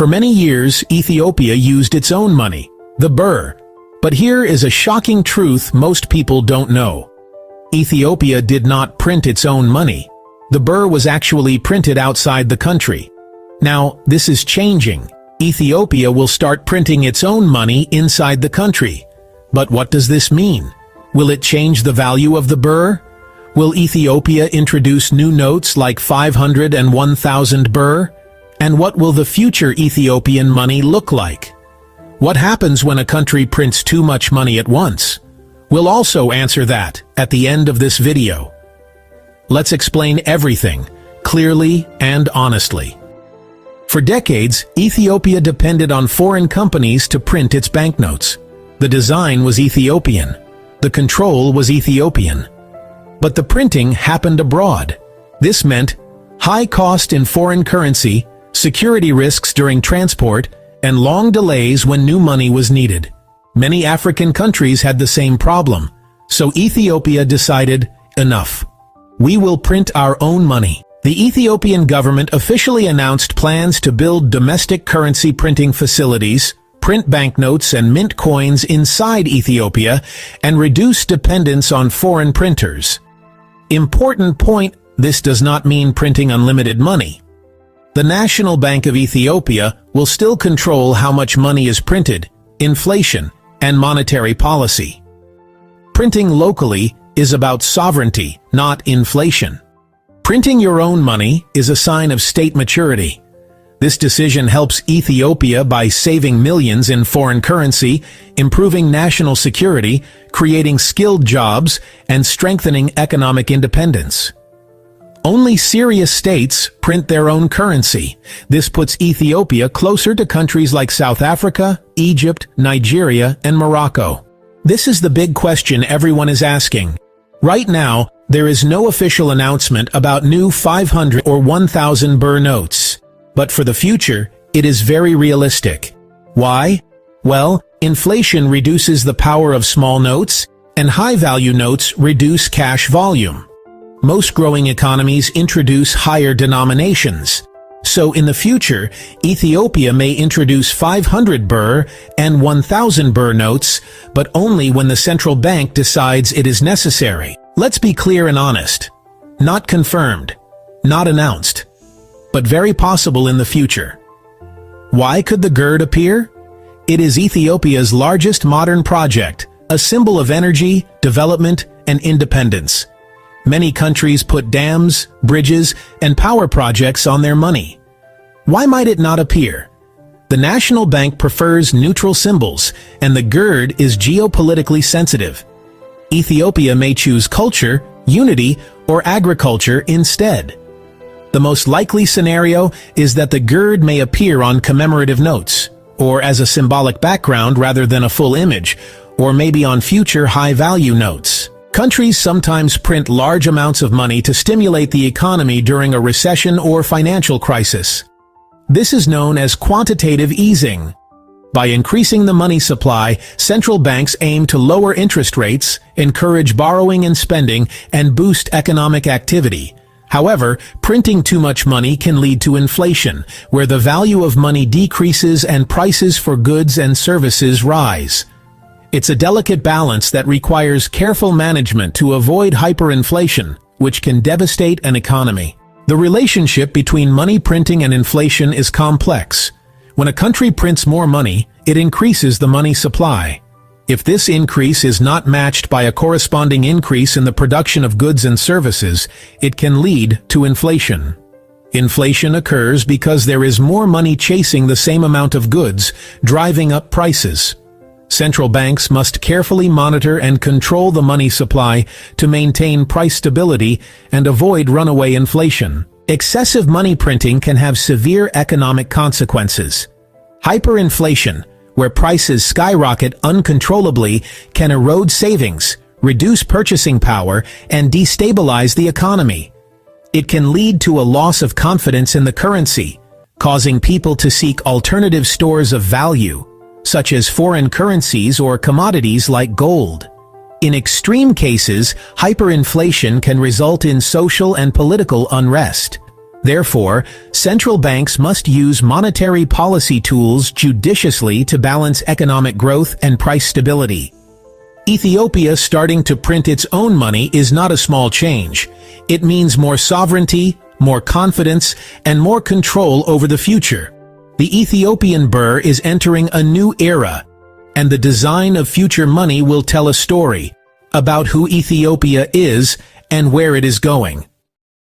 For many years, Ethiopia used its own money, the birr. But here is a shocking truth most people don't know. Ethiopia did not print its own money. The birr was actually printed outside the country. Now, this is changing. Ethiopia will start printing its own money inside the country. But what does this mean? Will it change the value of the birr? Will Ethiopia introduce new notes like 500 and 1,000 birr? And what will the future Ethiopian money look like? What happens when a country prints too much money at once? We'll also answer that at the end of this video. Let's explain everything, clearly and honestly. For decades, Ethiopia depended on foreign companies to print its banknotes. The design was Ethiopian. The control was Ethiopian. But the printing happened abroad. This meant high cost in foreign currency, security risks during transport, and long delays when new money was needed. Many African countries had the same problem, so Ethiopia decided, enough. We will print our own money. The Ethiopian government officially announced plans to build domestic currency printing facilities, print banknotes and mint coins inside Ethiopia, and reduce dependence on foreign printers. Important point, this does not mean printing unlimited money. The National Bank of Ethiopia will still control how much money is printed, inflation, and monetary policy. Printing locally is about sovereignty, not inflation. Printing your own money is a sign of state maturity. This decision helps Ethiopia by saving millions in foreign currency, improving national security, creating skilled jobs, and strengthening economic independence. Only serious states print their own currency. This puts Ethiopia closer to countries like South Africa, Egypt, Nigeria, and Morocco. This is the big question everyone is asking. Right now, there is no official announcement about new 500 or 1,000 birr notes. But for the future, it is very realistic. Why? Well, inflation reduces the power of small notes, and high-value notes reduce cash volume. Most growing economies introduce higher denominations. So in the future, Ethiopia may introduce 500 birr and 1,000 birr notes, but only when the central bank decides it is necessary. Let's be clear and honest. Not confirmed, not announced, but very possible in the future. Why could the gird appear? It is Ethiopia's largest modern project, a symbol of energy, development, and independence. Many countries put dams, bridges, and power projects on their money. Why might it not appear? The National Bank prefers neutral symbols, and the gird is geopolitically sensitive. Ethiopia may choose culture, unity, or agriculture instead. The most likely scenario is that the gird may appear on commemorative notes, or as a symbolic background rather than a full image, or maybe on future high-value notes. Countries sometimes print large amounts of money to stimulate the economy during a recession or financial crisis. This is known as quantitative easing. By increasing the money supply, central banks aim to lower interest rates, encourage borrowing and spending, and boost economic activity. However, printing too much money can lead to inflation, where the value of money decreases and prices for goods and services rise. It's a delicate balance that requires careful management to avoid hyperinflation, which can devastate an economy. The relationship between money printing and inflation is complex. When a country prints more money, it increases the money supply. If this increase is not matched by a corresponding increase in the production of goods and services, it can lead to inflation. Inflation occurs because there is more money chasing the same amount of goods, driving up prices. Central banks must carefully monitor and control the money supply to maintain price stability and avoid runaway inflation. Excessive money printing can have severe economic consequences. Hyperinflation, where prices skyrocket uncontrollably, can erode savings, reduce purchasing power, and destabilize the economy. It can lead to a loss of confidence in the currency, causing people to seek alternative stores of value, such as foreign currencies or commodities like gold. In extreme cases, hyperinflation can result in social and political unrest. Therefore, central banks must use monetary policy tools judiciously to balance economic growth and price stability. Ethiopia starting to print its own money is not a small change. It means more sovereignty, more confidence, and more control over the future. The Ethiopian birr is entering a new era, and the design of future money will tell a story about who Ethiopia is and where it is going.